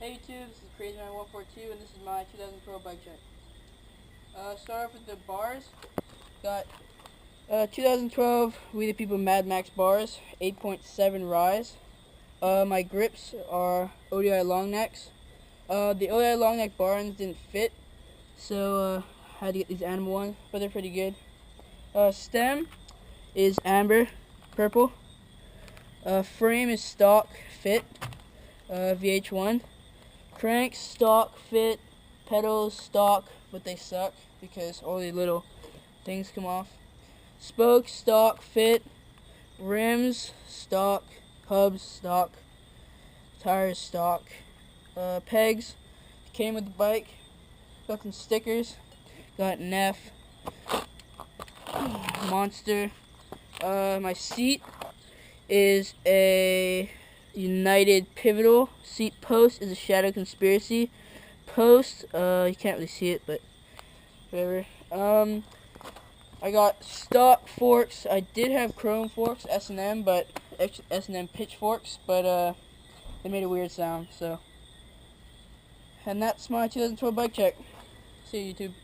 Hey YouTube, this is CrazyMan142 and this is my 2012 bike check. Start off with the bars. Got 2012 We the People Mad Max bars, 8.7 rise. My grips are ODI long necks. The ODI long neck barons didn't fit, so I had to get these animal ones, but they're pretty good. Stem is amber, purple. Frame is stock fit, VH1. Cranks, stock, fit. Pedals, stock, but they suck because all the little things come off. Spokes, stock, fit. Rims, stock. Hubs, stock. Tires, stock. Pegs, came with the bike. Got some stickers. Got an F. Monster. My seat is a United Pivotal. Seat post is a Shadow Conspiracy post. You can't really see it, but whatever. I got stock forks. I did have chrome forks, S&M, but S&M pitchforks, but they made a weird sound. So, and that's my 2012 bike check. See you, YouTube.